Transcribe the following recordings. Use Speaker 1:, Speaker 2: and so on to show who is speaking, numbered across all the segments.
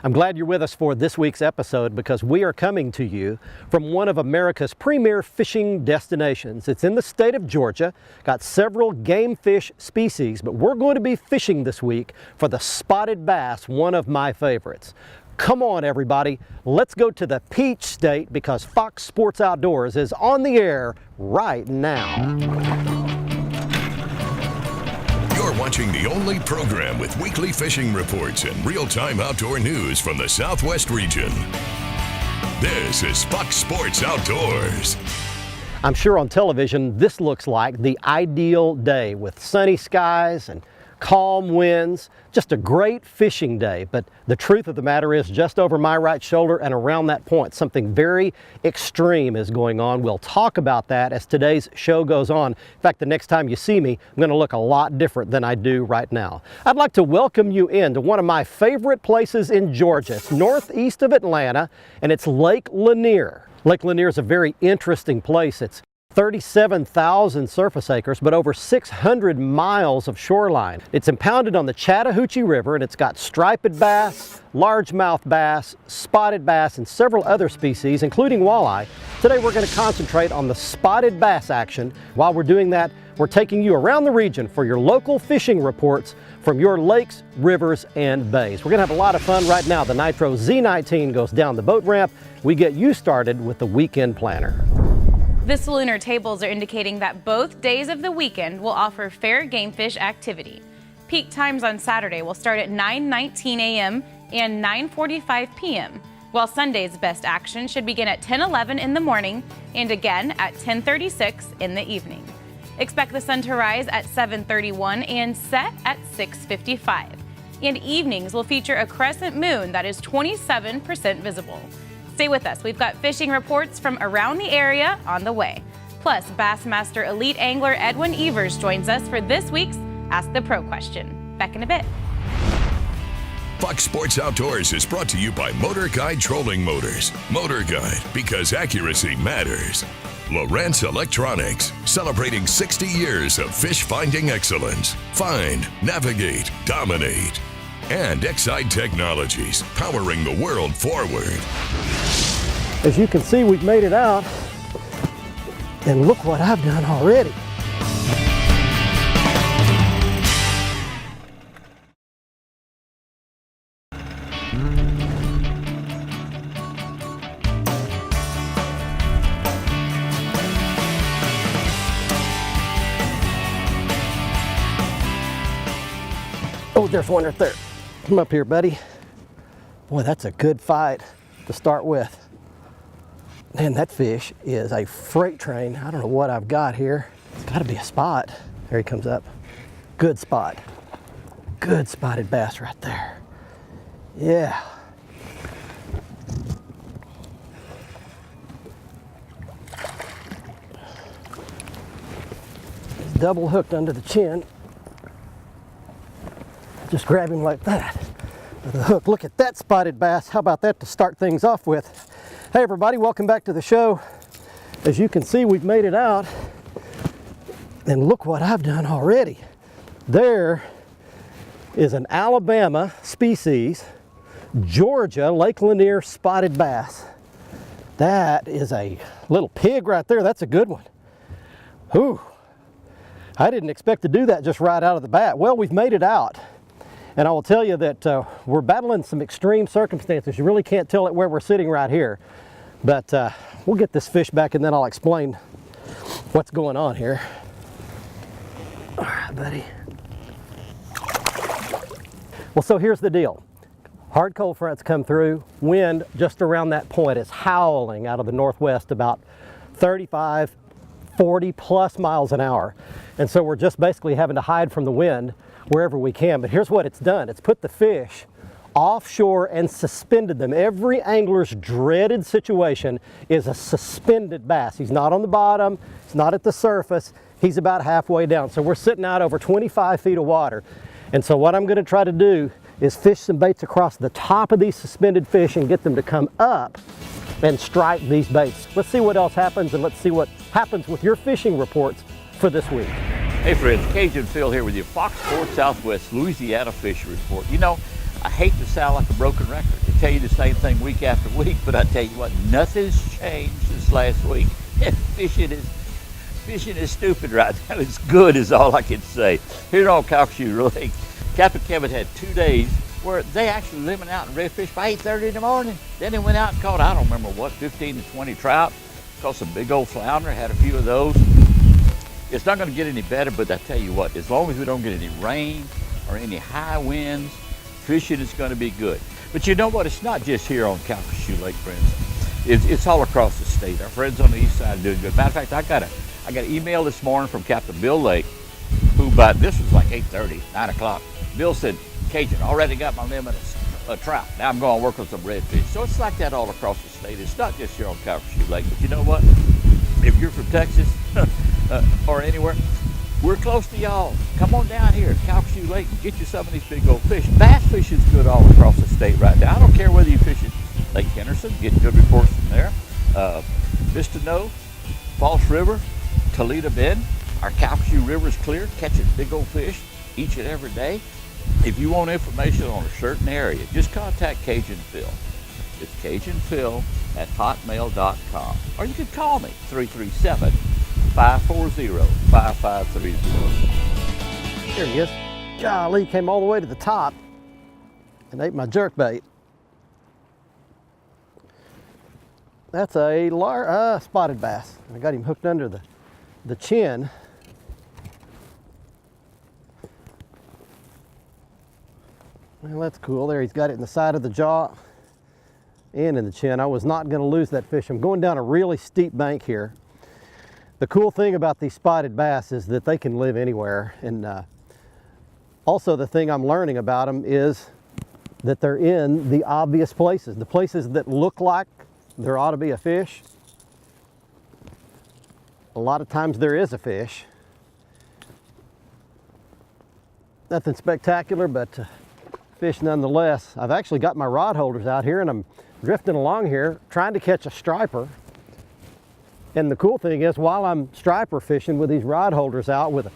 Speaker 1: I'm glad you're with us for this week's episode because we are coming to you from one of America's premier fishing destinations. It's in the state of Georgia, got several game fish species, but we're going to be fishing this week for the spotted bass, one of my favorites. Come on everybody, let's go to the Peach State because Fox Sports Outdoors is on the air right now.
Speaker 2: You're watching the only program with weekly fishing reports and real-time outdoor news from the Southwest region. This is Fox Sports Outdoors.
Speaker 1: I'm sure on television this looks like the ideal day with sunny skies and calm winds, just a great fishing day. But the truth of the matter is just over my right shoulder and around that point, something very extreme is going on. We'll talk about that as today's show goes on. In fact, the next time you see me, I'm going to look a lot different than I do right now. I'd like to welcome you into one of my favorite places in Georgia. It's northeast of Atlanta and it's Lake Lanier. Lake Lanier is a very interesting place. It's 37,000 surface acres, but over 600 miles of shoreline. It's impounded on the Chattahoochee River, and it's got striped bass, largemouth bass, spotted bass, and several other species, including walleye. Today we're going to concentrate on the spotted bass action. While we're doing that, we're taking you around the region for your local fishing reports from your lakes, rivers, and bays. We're going to have a lot of fun right now. The Nitro Z19 goes down the boat ramp. We get you started with the weekend planner.
Speaker 3: The Salooner tables are indicating that both days of the weekend will offer fair game fish activity. Peak times on Saturday will start at 9:19 a.m. and 9:45 p.m., while Sunday's best action should begin at 10:11 in the morning and again at 10:36 in the evening. Expect the sun to rise at 7:31 and set at 6:55. And evenings will feature a crescent moon that is 27% visible. Stay with us. We've got fishing reports from around the area on the way. Plus, Bassmaster elite angler Edwin Evers joins us for this week's Ask the Pro question. Back in a bit.
Speaker 2: Fox Sports Outdoors is brought to you by Motor Guide Trolling Motors. Motor Guide, because accuracy matters. Lowrance Electronics, celebrating 60 years of fish finding excellence. Find, navigate, dominate. And Exide Technologies, powering the world forward.
Speaker 1: As you can see, we've made it out, and look what I've done already. Oh, there's one right there. Come up here, buddy. Boy, that's a good fight to start with. Man, that fish is a freight train. I don't know what I've got here. It's got to be a spot. There he comes up. Good spot. Good spotted bass right there. Yeah. He's double hooked under the chin. Just grab him like that with a hook. Look at that spotted bass. How about that to start things off with? Hey everybody, welcome back to the show. As you can see, we've made it out, and look what I've done already. There is an Alabama species, Georgia Lake Lanier spotted bass. That is a little pig right there. That's a good one. Whew. I didn't expect to do that just right out of the bat. Well, we've made it out. And I will tell you that we're battling some extreme circumstances. You really can't tell it where we're sitting right here. But we'll get this fish back and then I'll explain what's going on here. All right, buddy. Well, so here's the deal. Hard cold fronts come through. Wind just around that point is howling out of the northwest about 35, 40 plus miles an hour. And so we're just basically having to hide from the wind wherever we can. But here's what it's done. It's put the fish offshore and suspended them. Every angler's dreaded situation is a suspended bass. He's not on the bottom, he's not at the surface, he's about halfway down. So we're sitting out over 25 feet of water. And so what I'm going to try to do is fish some baits across the top of these suspended fish and get them to come up and strike these baits. Let's see what else happens, and let's see what happens with your fishing reports for this week.
Speaker 4: Hey friends, Cajun Phil here with your Fox Sports Southwest Louisiana Fishing Report. You know, I hate to sound like a broken record, to tell you the same thing week after week, but I tell you what, nothing's changed since last week. Fishing is stupid right now. It's good is all I can say. Here on Calcasieu Lake, Captain Kevin had 2 days where they actually went out and redfished by 8:30 in the morning. Then they went out and caught, I don't remember what, 15 to 20 trout. Caught some big old flounder, had a few of those. It's not going to get any better, but I tell you what, as long as we don't get any rain or any high winds, fishing is going to be good. But you know what? It's not just here on Calcasieu Lake, friends. It's all across the state. Our friends on the east side are doing good. Matter of fact, I got an email this morning from Captain Bill Lake, who this was like 8:30, 9 o'clock. Bill said, Cajun, already got my limit of trout. Now I'm going to work on some redfish. So it's like that all across the state. It's not just here on Calcasieu Lake. But you know what? If you're from Texas or anywhere, we're close to y'all. Come on down here at Calcasieu Lake and get you some of these big old fish. Bass fishing's good all across the state right now. I don't care whether you fish at Lake Henderson, getting good reports from there. Vista No, False River, Toledo Bend. Our Calcasieu River is clear, catching big old fish each and every day. If you want information on a certain area, just contact Cajun Phil. It's CajunPhil@hotmail.com. Or you can call me, 337-540-5530.
Speaker 1: Here he is. Golly, he came all the way to the top and ate my jerkbait. That's a spotted bass. I got him hooked under the chin. Well, that's cool. There, he's got it in the side of the jaw and in the chin. I was not going to lose that fish. I'm going down a really steep bank here. The cool thing about these spotted bass is that they can live anywhere. And also the thing I'm learning about them is that they're in the obvious places. The places that look like there ought to be a fish. A lot of times there is a fish. Nothing spectacular, but fish nonetheless. I've actually got my rod holders out here and I'm drifting along here trying to catch a striper. And the cool thing is, while I'm striper fishing with these rod holders out with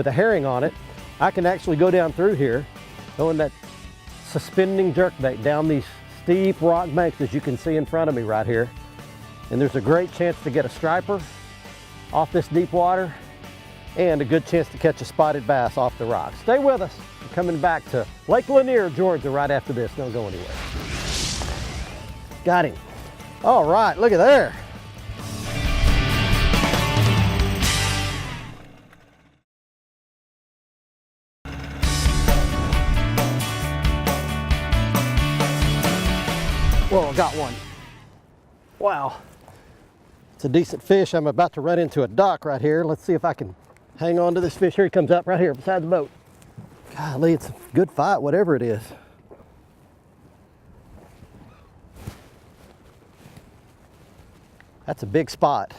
Speaker 1: a herring on it, I can actually go down through here, throwing that suspending jerkbait down these steep rock banks, as you can see in front of me right here. And there's a great chance to get a striper off this deep water and a good chance to catch a spotted bass off the rocks. Stay with us. We're coming back to Lake Lanier, Georgia right after this. Don't go anywhere. Got him. All right, look at there. Whoa, I got one. Wow. It's a decent fish. I'm about to run into a dock right here. Let's see if I can hang on to this fish. Here he comes up right here beside the boat. Golly, it's a good fight, whatever it is. That's a big spot.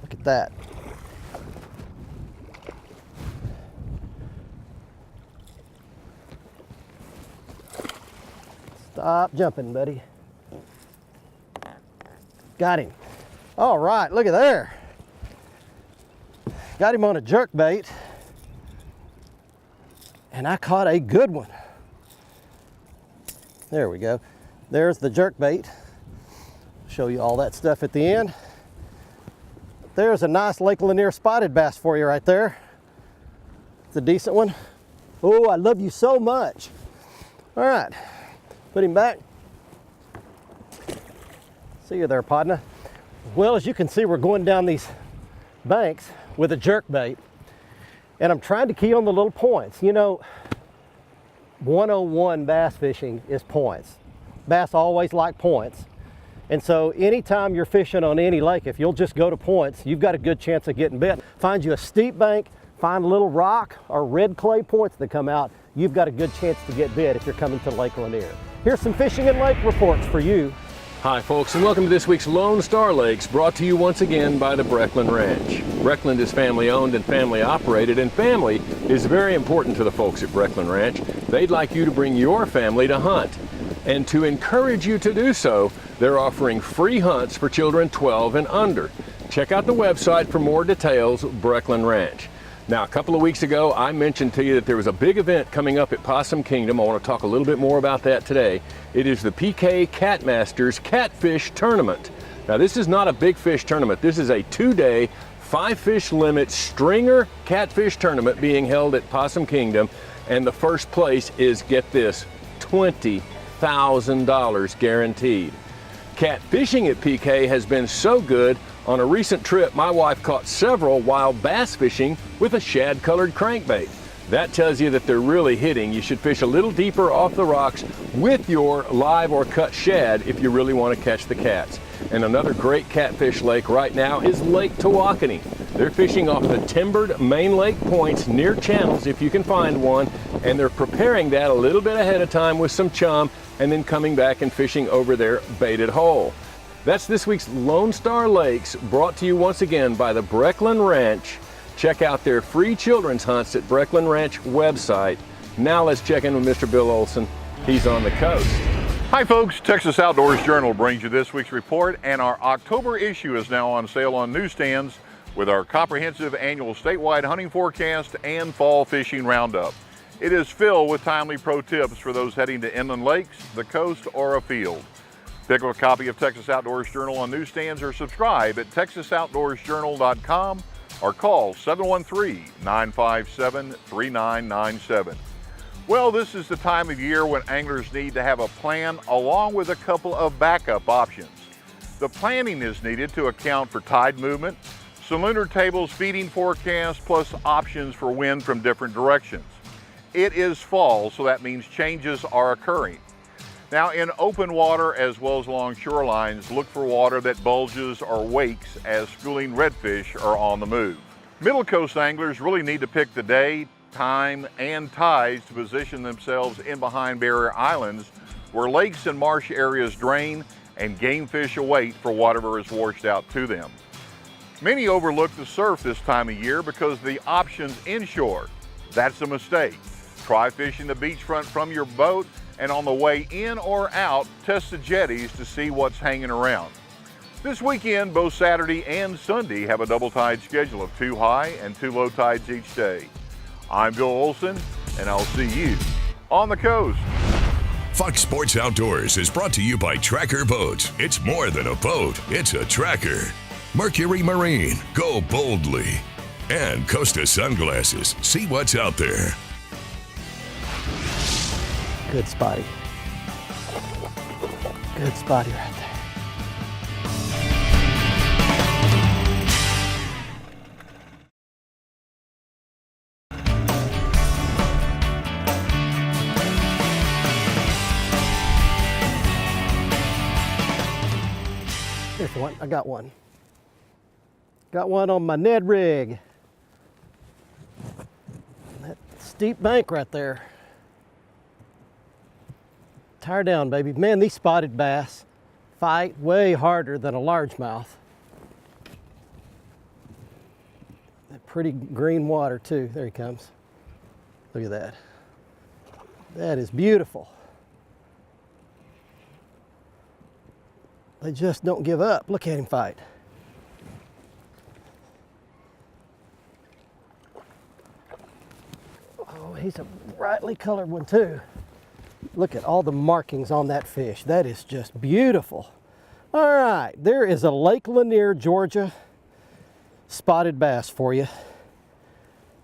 Speaker 1: Look at that. Stop jumping, buddy. Got him. All right, look at there. Got him on a jerkbait, and I caught a good one. There we go. There's the jerkbait. Show you all that stuff at the end. There's a nice Lake Lanier spotted bass for you right there. It's a decent one. Oh, I love you so much. All right. Put him back. See you there, partner. Well, as you can see, we're going down these banks with a jerkbait, and I'm trying to key on the little points. You know, 101 bass fishing is points. Bass always like points. And so anytime you're fishing on any lake, if you'll just go to points, you've got a good chance of getting bit. Find you a steep bank, find a little rock or red clay points that come out, you've got a good chance to get bit if you're coming to Lake Lanier. Here's some fishing and lake reports for you.
Speaker 5: Hi folks, and welcome to this week's Lone Star Lakes, brought to you once again by the Breckland Ranch. Breckland is family owned and family operated, and family is very important to the folks at Breckland Ranch. They'd like you to bring your family to hunt. And to encourage you to do so, they're offering free hunts for children 12 and under. Check out the website for more details, Breckland Ranch. Now, a couple of weeks ago, I mentioned to you that there was a big event coming up at Possum Kingdom. I want to talk a little bit more about that today. It is the PK Catmasters Catfish Tournament. Now, this is not a big fish tournament. This is a 2-day, 5-fish limit stringer catfish tournament being held at Possum Kingdom. And the first place is, get this, $20,000 guaranteed. Catfishing at PK has been so good. On a recent trip, my wife caught several wild bass fishing with a shad-colored crankbait. That tells you that they're really hitting. You should fish a little deeper off the rocks with your live or cut shad if you really want to catch the cats. And another great catfish lake right now is Lake Tawakoni. They're fishing off the timbered main lake points near channels if you can find one, and they're preparing that a little bit ahead of time with some chum and then coming back and fishing over their baited hole. That's this week's Lone Star Lakes, brought to you once again by the Breckland Ranch. Check out their free children's hunts at Breckland Ranch website. Now let's check in with Mr. Bill Olson. He's on the coast.
Speaker 6: Hi folks, Texas Outdoors Journal brings you this week's report, and our October issue is now on sale on newsstands with our comprehensive annual statewide hunting forecast and fall fishing roundup. It is filled with timely pro tips for those heading to inland lakes, the coast, or afield. Pick up a copy of Texas Outdoors Journal on newsstands or subscribe at texasoutdoorsjournal.com or call 713-957-3997. Well, this is the time of year when anglers need to have a plan along with a couple of backup options. The planning is needed to account for tide movement, solunar tables, feeding forecasts, plus options for wind from different directions. It is fall, so that means changes are occurring. Now, in open water as well as along shorelines, look for water that bulges or wakes as schooling redfish are on the move. Middle Coast anglers really need to pick the day, time, and tides to position themselves in behind barrier islands where lakes and marsh areas drain and game fish await for whatever is washed out to them. Many overlook the surf this time of year because the options inshore. That's a mistake. Try fishing the beachfront from your boat, and on the way in or out, test the jetties to see what's hanging around. This weekend, both Saturday and Sunday have a double tide schedule of 2 high and 2 low tides each day. I'm Bill Olson, and I'll see you on the coast.
Speaker 2: Fox Sports Outdoors is brought to you by Tracker Boats. It's more than a boat, it's a tracker. Mercury Marine, go boldly. And Costa Sunglasses, see what's out there.
Speaker 1: Good spotty. Good spotty right there. Here's one. I got one. Got one on my Ned rig. That steep bank right there. Tire down, baby. Man, these spotted bass fight way harder than a largemouth. That pretty green water too. There he comes. Look at that. That is beautiful. They just don't give up. Look at him fight. Oh, he's a brightly colored one too. Look at all the markings on that fish. That is just beautiful. All right, there is a Lake Lanier, Georgia spotted bass for you.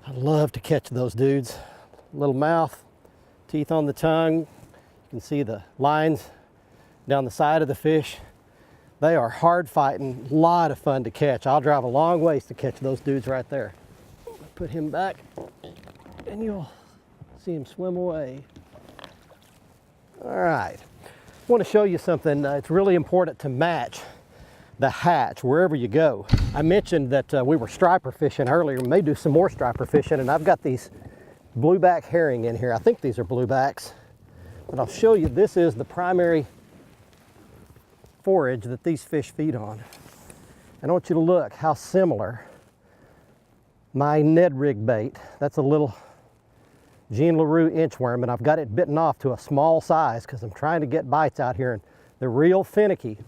Speaker 1: I love to catch those dudes. Little mouth, teeth on the tongue. You can see the lines down the side of the fish. They are hard fighting, a lot of fun to catch. I'll drive a long ways to catch those dudes right there. Put him back and you'll see him swim away. All right, I want to show you something. It's really important to match the hatch wherever you go. I mentioned that we were striper fishing earlier. We may do some more striper fishing, and I've got these blueback herring in here. I think these are bluebacks, but I'll show you. This is the primary forage that these fish feed on. And I want you to look how similar my Ned rig bait. That's a little Jean LaRue inchworm, and I've got it bitten off to a small size because I'm trying to get bites out here, and they're real finicky,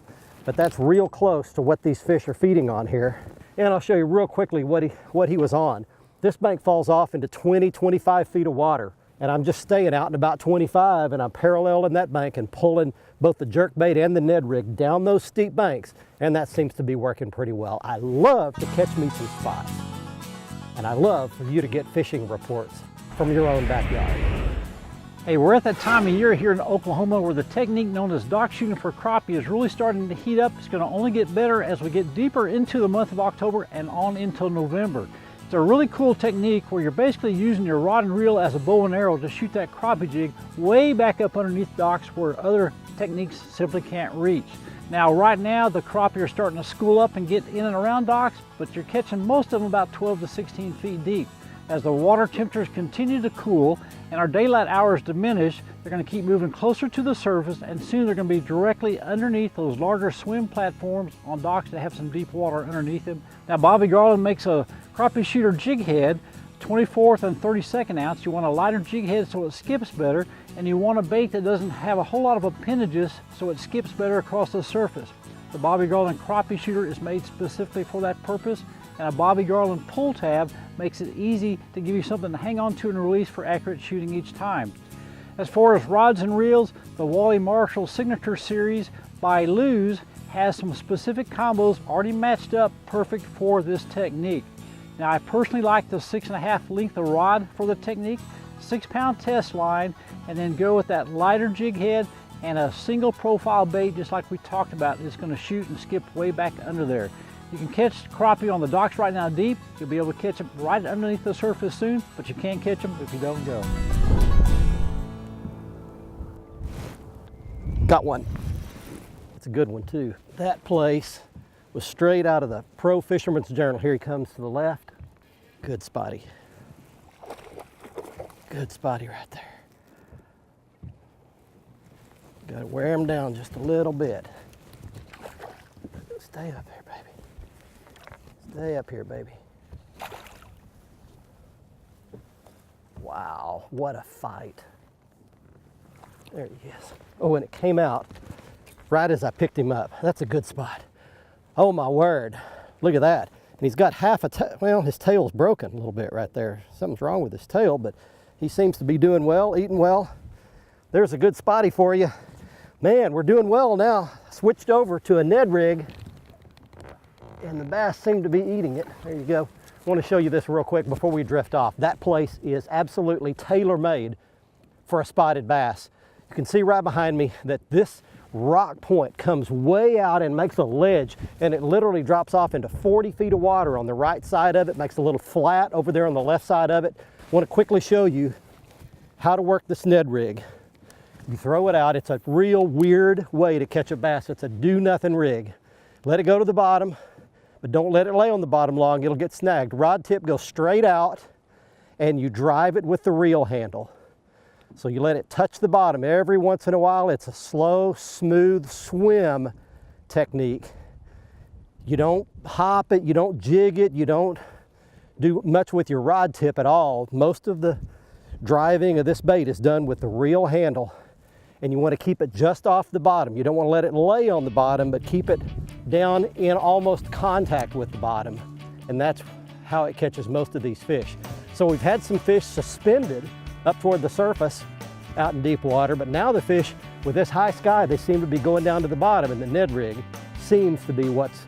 Speaker 1: but that's real close to what these fish are feeding on here. And I'll show you real quickly what he was on. this bank falls off into 20, 25 feet of water, and I'm just staying out in about 25, and I'm paralleling that bank and pulling both the jerkbait and the Ned rig down those steep banks, and that seems to be working pretty well. I love to catch me some spots, and I love for you to get fishing reports from your own backyard.
Speaker 7: Hey, we're at that time of year here in Oklahoma where the technique known as dock shooting for crappie is really starting to heat up. It's going to only get better as we get deeper into the month of October and on into November. It's a really cool technique where you're basically using your rod and reel as a bow and arrow to shoot that crappie jig way back up underneath docks where other techniques simply can't reach. Now, right now, the crappie are starting to school up and get in and around docks, but you're catching most of them about 12 to 16 feet deep. As the water temperatures continue to cool and our daylight hours diminish, they're going to keep moving closer to the surface, and soon they're going to be directly underneath those larger swim platforms on docks that have some deep water underneath them. Now, Bobby Garland makes a crappie shooter jig head, 24th and 32nd ounce. You want a lighter jig head so it skips better, and you want a bait that doesn't have a whole lot of appendages so it skips better across the surface. The Bobby Garland crappie shooter is made specifically for that purpose, and a Bobby Garland pull tab makes it easy to give you something to hang on to and release for accurate shooting each time. As far as rods and reels, the Wally Marshall Signature Series by Lew's has some specific combos already matched up perfect for this technique. Now, I personally like the 6.5 length of rod for the technique, 6-pound test line, and then go with that lighter jig head and a single profile bait just like we talked about. It's going to shoot and skip way back under there. You can catch crappie on the docks right now deep. You'll be able to catch them right underneath the surface soon, but you can't catch them if you don't go.
Speaker 1: Got one. It's a good one too. That place was straight out of the Pro Fisherman's Journal. Here he comes to the left. Good spotty. Good spotty right there. Got to wear him down just a little bit. Stay up there, baby. Stay up here, baby. Wow, what a fight. There he is. Oh, and it came out right as I picked him up. That's a good spot. Oh my word, look at that. And he's got half a well, his tail's broken a little bit right there. Something's wrong with his tail, but he seems to be doing well, eating well. There's a good spotty for you. Man, we're doing well now. Switched over to a Ned rig, and the bass seem to be eating it. There you go. I want to show you this real quick before we drift off. That place is absolutely tailor-made for a spotted bass. You can see right behind me that this rock point comes way out and makes a ledge, and it literally drops off into 40 feet of water on the right side of it, makes a little flat over there on the left side of it. I want to quickly show you how to work this Ned rig. You throw it out. It's a real weird way to catch a bass. It's a do-nothing rig. Let it go to the bottom, but don't let it lay on the bottom long. It'll get snagged. Rod tip goes straight out, and you drive it with the reel handle. So you let it touch the bottom every once in a while. It's a slow, smooth swim technique. You don't hop it, you don't jig it, you don't do much with your rod tip at all. Most of the driving of this bait is done with the reel handle, and you want to keep it just off the bottom. You don't want to let it lay on the bottom, but keep it down in almost contact with the bottom. And that's how it catches most of these fish. So we've had some fish suspended up toward the surface out in deep water, but now the fish with this high sky, they seem to be going down to the bottom, and the Ned rig seems to be what's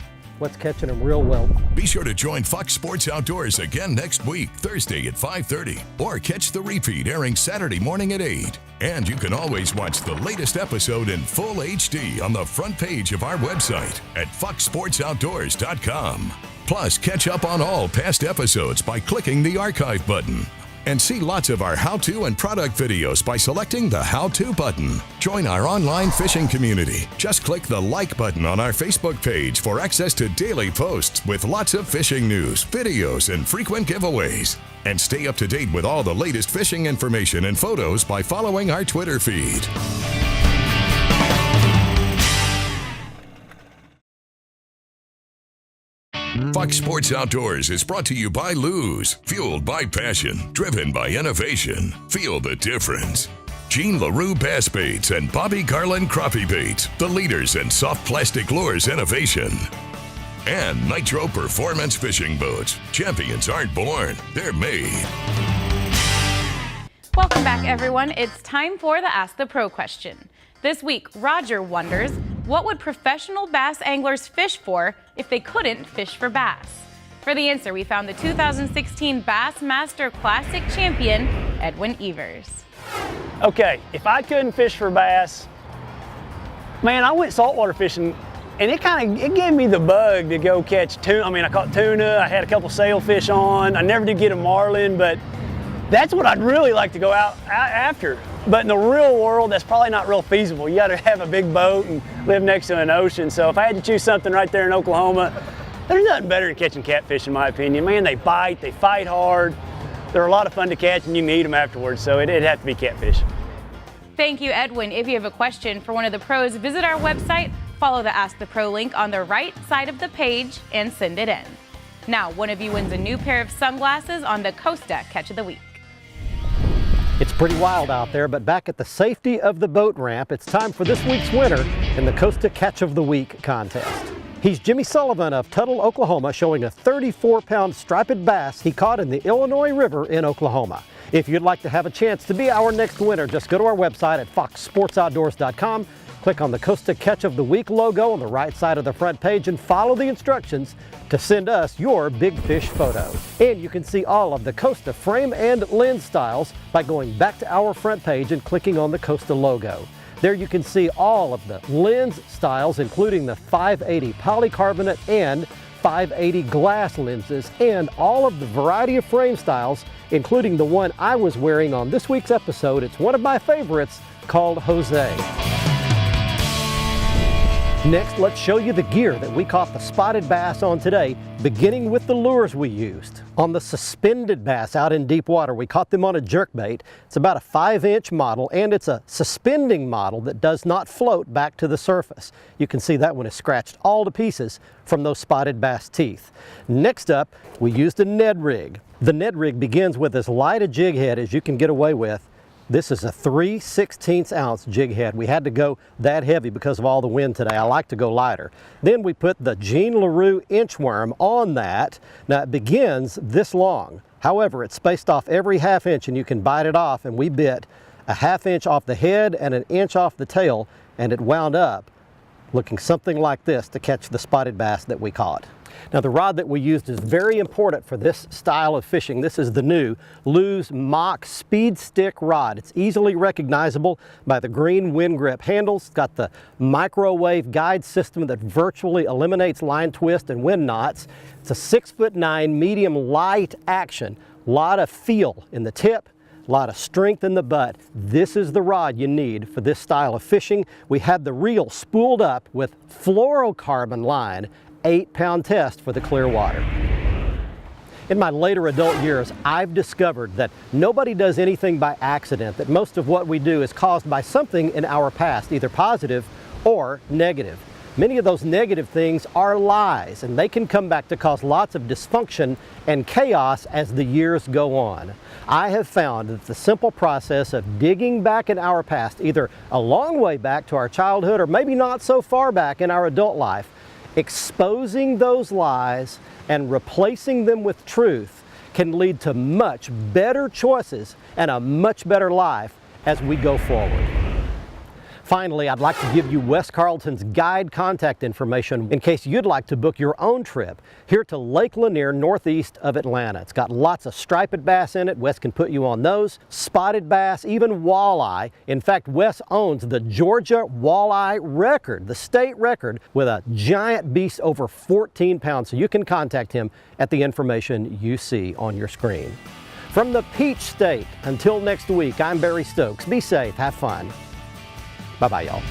Speaker 1: catching them real well.
Speaker 2: Be sure to join Fox Sports Outdoors again next week, Thursday at 5:30, or catch the repeat airing Saturday morning at 8. And you can always watch the latest episode in full HD on the front page of our website at foxsportsoutdoors.com. Plus, catch up on all past episodes by clicking the archive button. And see lots of our how-to and product videos by selecting the how-to button. Join our online fishing community. Just click the like button on our Facebook page for access to daily posts with lots of fishing news, videos, and frequent giveaways. And stay up to date with all the latest fishing information and photos by following our Twitter feed. Fox Sports Outdoors is brought to you by Lew's. Fueled by passion, driven by innovation. Feel the difference. Gene LaRue Bass Baits and Bobby Garland Crappie Baits, the leaders in soft plastic lures innovation. And Nitro Performance Fishing Boats. Champions aren't born, they're made.
Speaker 3: Welcome back, everyone. It's time for the Ask the Pro question. This week, Roger wonders, what would professional bass anglers fish for if they couldn't fish for bass? For the answer, we found the 2016 Bassmaster Classic champion, Edwin Evers.
Speaker 8: Okay, if I couldn't fish for bass, man, I went saltwater fishing, and it gave me the bug to go catch tuna. I mean, I caught tuna, I had a couple sailfish on, I never did get a marlin, but that's what I'd really like to go out after. But in the real world, that's probably not real feasible. You gotta have a big boat and live next to an ocean. So if I had to choose something right there in Oklahoma, there's nothing better than catching catfish in my opinion. Man, they bite, they fight hard. They're a lot of fun to catch and you can eat them afterwards. So it'd have to be catfish.
Speaker 3: Thank you, Edwin. If you have a question for one of the pros, visit our website, follow the Ask the Pro link on the right side of the page, and send it in. Now, one of you wins a new pair of sunglasses on the Costa Catch of the Week.
Speaker 1: It's pretty wild out there, but back at the safety of the boat ramp, it's time for this week's winner in the Costa Catch of the Week contest. He's Jimmy Sullivan of Tuttle, Oklahoma, showing a 34-pound striped bass he caught in the Illinois River in Oklahoma. If you'd like to have a chance to be our next winner, just go to our website at foxsportsoutdoors.com, click on the Costa Catch of the Week logo on the right side of the front page, and follow the instructions to send us your big fish photo. And you can see all of the Costa frame and lens styles by going back to our front page and clicking on the Costa logo. There you can see all of the lens styles, including the 580 polycarbonate and 580 glass lenses, and all of the variety of frame styles, including the one I was wearing on this week's episode. It's one of my favorites, called Jose. Next, let's show you the gear that we caught the spotted bass on today, beginning with the lures we used. On the suspended bass out in deep water, we caught them on a jerkbait. It's about a 5-inch model, and it's a suspending model that does not float back to the surface. You can see that one is scratched all to pieces from those spotted bass teeth. Next up, we used a Ned rig. The Ned rig begins with as light a jig head as you can get away with. This is a 3/16 ounce jig head. We had to go that heavy because of all the wind today. I like to go lighter. Then we put the Jean LaRue inchworm on that. Now it begins this long. However, it's spaced off every 1/2 inch and you can bite it off, and we bit a 1/2 inch off the head and 1 inch off the tail, and it wound up looking something like this to catch the spotted bass that we caught. Now the rod that we used is very important for this style of fishing. This is the new Lew's Mach Speed Stick rod. It's easily recognizable by the green wind grip handles. It's got the microwave guide system that virtually eliminates line twist and wind knots. It's a 6'9" medium light action. A lot of feel in the tip, a lot of strength in the butt. This is the rod you need for this style of fishing. We had the reel spooled up with fluorocarbon line, 8-pound test for the clear water. In my later adult years, I've discovered that nobody does anything by accident, that most of what we do is caused by something in our past, either positive or negative. Many of those negative things are lies, and they can come back to cause lots of dysfunction and chaos as the years go on. I have found that the simple process of digging back in our past, either a long way back to our childhood or maybe not so far back in our adult life, exposing those lies and replacing them with truth can lead to much better choices and a much better life as we go forward. Finally, I'd like to give you Wes Carlton's guide contact information in case you'd like to book your own trip here to Lake Lanier, northeast of Atlanta. It's got lots of striped bass in it. Wes can put you on those, spotted bass, even walleye. In fact, Wes owns the Georgia walleye record, the state record, with a giant beast over 14 pounds. So you can contact him at the information you see on your screen. From the Peach State, until next week, I'm Barry Stokes. Be safe, have fun. Bye-bye, y'all.